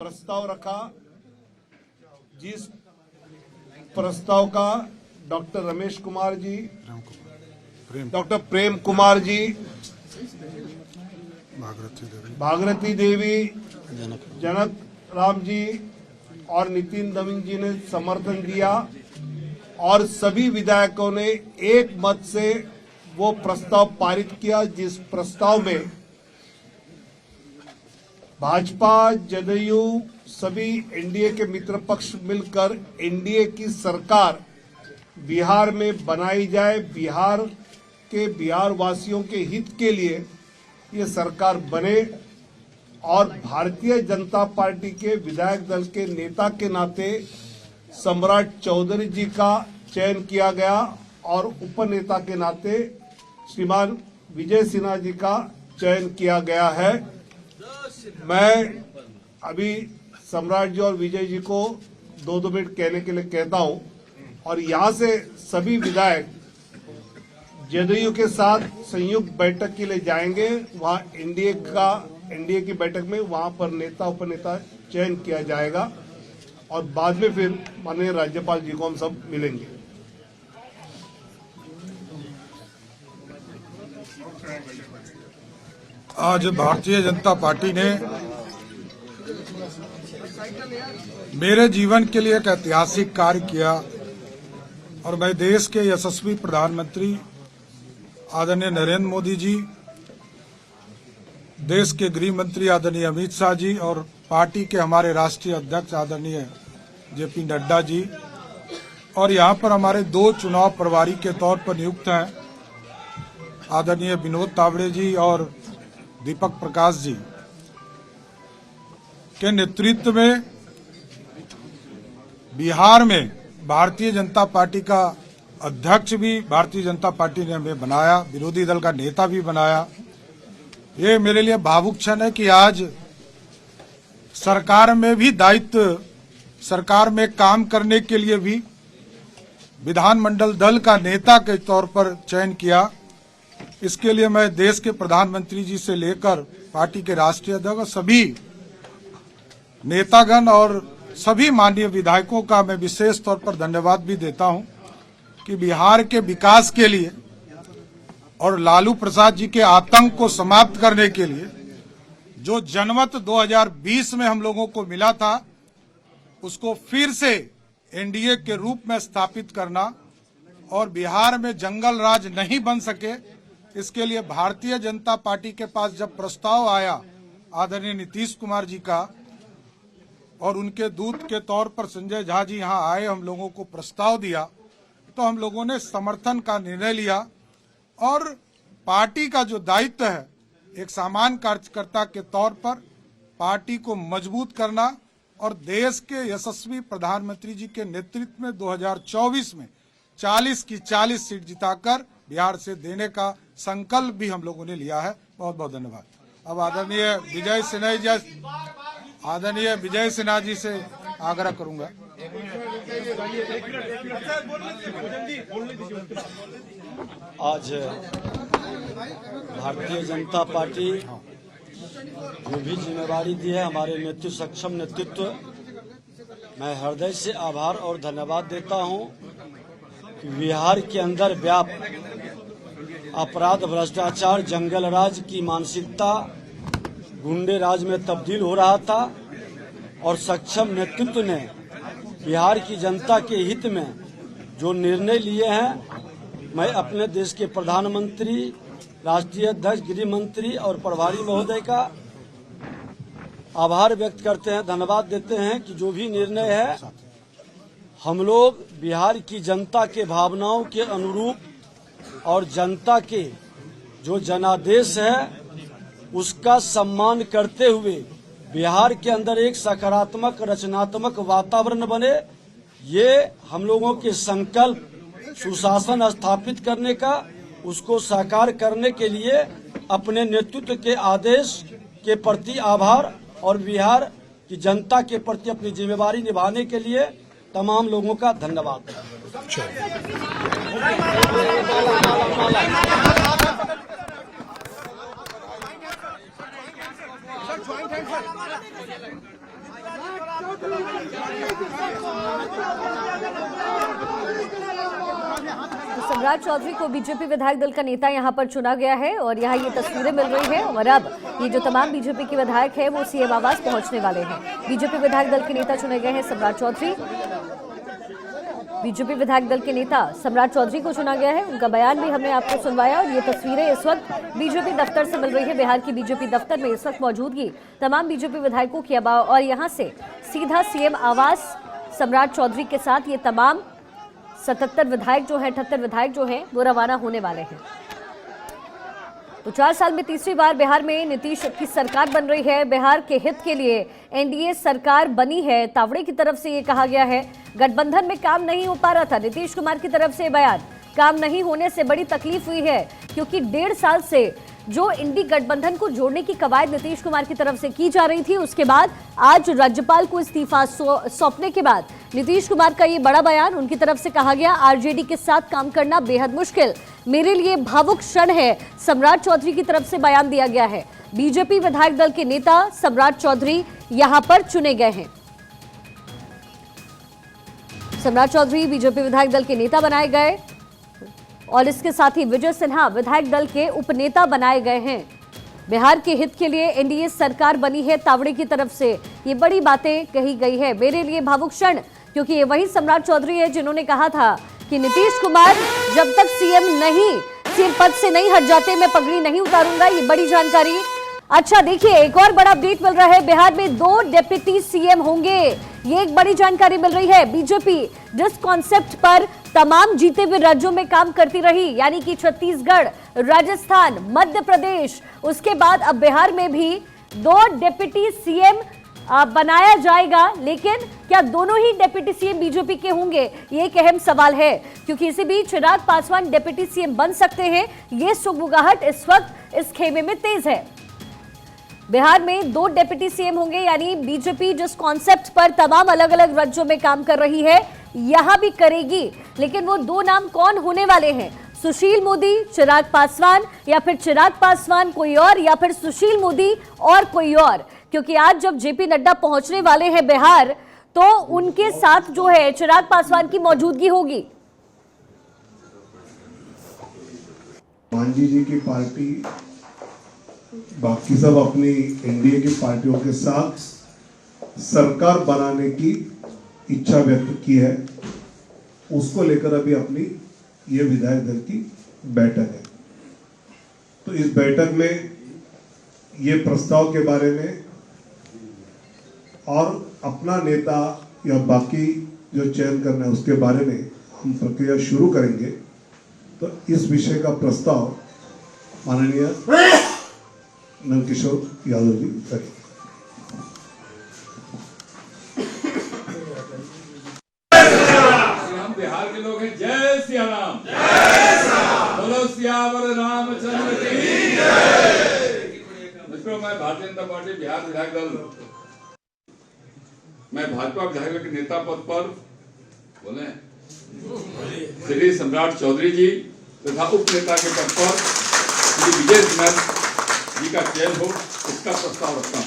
प्रस्ताव रखा, जिस प्रस्ताव का डॉक्टर रमेश कुमार जी, डॉक्टर प्रेम कुमार जी, भागीरथी देवी, जनक राम जी और नितिन दविन जी ने समर्थन दिया और सभी विधायकों ने एक मत से वो प्रस्ताव पारित किया, जिस प्रस्ताव में भाजपा, जदयू, सभी एनडीए के मित्र पक्ष मिलकर एनडीए की सरकार बिहार में बनाई जाए, बिहार वासियों के हित के लिए ये सरकार बने और भारतीय जनता पार्टी के विधायक दल के नेता के नाते सम्राट चौधरी जी का चयन किया गया और उपनेता के नाते श्रीमान विजय सिन्हा जी का चयन किया गया है। मैं अभी सम्राट जी और विजय जी को 2-2 मिनट कहने के लिए कहता हूं और यहां से सभी विधायक जदयू के साथ संयुक्त बैठक के लिए जाएंगे। वहां एनडीए की बैठक में वहां पर नेता उपनेता चयन किया जाएगा और बाद में फिर माननीय राज्यपाल जी को हम सब मिलेंगे। आज भारतीय जनता पार्टी ने मेरे जीवन के लिए एक ऐतिहासिक कार्य किया और मैं देश के यशस्वी प्रधानमंत्री आदरणीय नरेंद्र मोदी जी, देश के गृह मंत्री आदरणीय अमित शाह जी और पार्टी के हमारे राष्ट्रीय अध्यक्ष आदरणीय जेपी नड्डा जी और यहाँ पर हमारे 2 चुनाव प्रभारी के तौर पर नियुक्त हैं आदरणीय विनोद तावड़े जी और दीपक प्रकाश जी के नेतृत्व में बिहार में भारतीय जनता पार्टी का अध्यक्ष भी भारतीय जनता पार्टी ने हमें बनाया, विरोधी दल का नेता भी बनाया। ये मेरे लिए भावुक क्षण है कि आज सरकार में भी दायित्व, सरकार में काम करने के लिए भी विधानमंडल दल का नेता के तौर पर चयन किया। इसके लिए मैं देश के प्रधानमंत्री जी से लेकर पार्टी के राष्ट्रीय अध्यक्ष सभी नेतागण और सभी माननीय विधायकों का मैं विशेष तौर पर धन्यवाद भी देता हूं कि बिहार के विकास के लिए और लालू प्रसाद जी के आतंक को समाप्त करने के लिए जो जनमत 2020 में हम लोगों को मिला था उसको फिर से एनडीए के रूप में स्थापित करना और बिहार में जंगल राज नहीं बन सके, इसके लिए भारतीय जनता पार्टी के पास जब प्रस्ताव आया आदरणीय नीतीश कुमार जी का और उनके दूत के तौर पर संजय झा जी यहां आए, हम लोगों को प्रस्ताव दिया तो हम लोगों ने समर्थन का निर्णय लिया और पार्टी का जो दायित्व है एक सामान्य कार्यकर्ता के तौर पर पार्टी को मजबूत करना और देश के यशस्वी प्रधानमंत्री जी के नेतृत्व में 2024 में 40 की 40 सीट जिताकर बिहार से देने का संकल्प भी हम लोगों ने लिया है। बहुत बहुत धन्यवाद। अब आदरणीय विजय सिन्हा जी से आग्रह करूंगा। आज भारतीय जनता पार्टी जो भी जिम्मेवारी दी है हमारे नेतृत्व सक्षम नेतृत्व, मैं हृदय से आभार और धन्यवाद देता हूं कि बिहार के अंदर व्याप्त अपराध, भ्रष्टाचार, जंगल राज की मानसिकता गुंडे राज में तब्दील हो रहा था और सक्षम नेतृत्व ने बिहार की जनता के हित में जो निर्णय लिए हैं, मैं अपने देश के प्रधानमंत्री, राष्ट्रीय अध्यक्ष, गृह मंत्री और प्रभारी महोदय का आभार व्यक्त करते हैं, धन्यवाद देते हैं कि जो भी निर्णय है हम लोग बिहार की जनता के भावनाओं के अनुरूप और जनता के जो जनादेश है उसका सम्मान करते हुए बिहार के अंदर एक सकारात्मक रचनात्मक वातावरण बने, ये हम लोगों के संकल्प सुशासन स्थापित करने का, उसको साकार करने के लिए अपने नेतृत्व के आदेश के प्रति आभार और बिहार की जनता के प्रति अपनी जिम्मेवारी निभाने के लिए तमाम लोगों का धन्यवाद। ज्वाइंट हैंड सम्राट चौधरी को बीजेपी विधायक दल का नेता यहां पर चुना गया है और यहां ये तस्वीरें मिल रही हैं और अब ये जो तमाम बीजेपी के विधायक हैं वो सीएम आवास पहुंचने वाले हैं। बीजेपी विधायक दल के नेता चुने गए हैं सम्राट चौधरी। बीजेपी विधायक दल के नेता सम्राट चौधरी को चुना गया है, उनका बयान भी हमने आपको सुनवाया और ये तस्वीरें इस वक्त बीजेपी दफ्तर से मिल रही है। बिहार की बीजेपी दफ्तर में इस वक्त मौजूदगी तमाम बीजेपी विधायकों की और यहाँ से सीधा सीएम आवास सम्राट चौधरी के साथ ये तमाम 77 विधायक जो हैं 78 विधायक जो हैं वो रवाना होने वाले हैं। तो 4 साल में तीसरी बार बिहार में नीतीश की सरकार बन रही है। बिहार के हित के लिए एनडीए सरकार बनी है। तावड़े की तरफ से ये कहा गया है गठबंधन में काम नहीं हो पा रहा था। नीतीश कुमार की तरफ से बयान, काम नहीं होने से बड़ी तकलीफ हुई है क्योंकि 1.5 साल से जो इंडी गठबंधन को जोड़ने की कवायद नीतीश कुमार की तरफ से की जा रही थी, उसके बाद आज राज्यपाल को इस्तीफा सौंपने के बाद नीतीश कुमार का ये बड़ा बयान, उनकी तरफ से कहा गया आरजेडी के साथ काम करना बेहद मुश्किल, मेरे लिए भावुक क्षण है। सम्राट चौधरी की तरफ से बयान दिया गया है। बीजेपी विधायक दल के नेता सम्राट चौधरी यहां पर चुने गए हैं। सम्राट चौधरी बीजेपी विधायक दल के नेता बनाए गए और इसके साथ ही विजय सिन्हा विधायक दल के उपनेता बनाए गए हैं। बिहार के हित के लिए एनडीए सरकार बनी है। तावड़े की तरफ से ये बड़ी बातें कही गई है, मेरे लिए भावुक क्षण, क्योंकि ये वही सम्राट चौधरी है जिन्होंने कहा था कि नीतीश कुमार जब तक सीएम पद से नहीं हट जाते मैं पगड़ी नहीं उतारूंगा। ये बड़ी जानकारी। अच्छा देखिए, एक और बड़ा अपडेट मिल रहा है, बिहार में 2 डिप्टी सीएम होंगे। ये एक बड़ी जानकारी मिल रही है। बीजेपी जिस कॉन्सेप्ट पर तमाम जीते हुए राज्यों में काम करती रही, यानी कि छत्तीसगढ़, राजस्थान, मध्य प्रदेश, उसके बाद अब बिहार में भी 2 डिप्टी सीएम बनाया जाएगा। लेकिन क्या दोनों ही डिप्टी सीएम बीजेपी के होंगे, ये एक अहम सवाल है, क्योंकि इसी बीच चिराग पासवान डिप्टी सीएम बन सकते हैं। ये सुगबुगाहट इस वक्त इस खेमे में तेज है। बिहार में 2 डिप्टी सीएम होंगे, यानी बीजेपी जिस कॉन्सेप्ट पर तमाम अलग अलग राज्यों में काम कर रही है यहां भी करेगी। लेकिन वो 2 नाम कौन होने वाले हैं? सुशील मोदी, चिराग पासवान, या फिर चिराग पासवान कोई और, या फिर सुशील मोदी और कोई और? क्योंकि आज जब जेपी नड्डा पहुंचने वाले हैं बिहार, तो उनके साथ जो है चिराग पासवान की मौजूदगी होगी। मांझी जी की पार्टी बाकी सब अपनी एनडीए की पार्टियों के साथ सरकार बनाने की इच्छा व्यक्त की है। उसको लेकर अभी अपनी ये विधायक दल की बैठक है। तो इस बैठक में ये प्रस्ताव के बारे में और अपना नेता या बाकी जो चयन करना है उसके बारे में हम प्रक्रिया शुरू करेंगे। तो इस विषय का प्रस्ताव माननीय नंदकिशोर यादव जी करेंगे। हम बिहार के लोग हैं। जय सिया राम, जय राम, बोलो सियावर रामचंद्र की जय। मित्रों, मैं भारतीय जनता पार्टी बिहार विधायक दल, मैं भाजपा विधायक दल के नेता पद पर बोले श्री सम्राट चौधरी जी तथा उप नेता के पद पर श्री विजय सिन्हा जी का चयन हो, इसका प्रस्ताव रखता हूँ।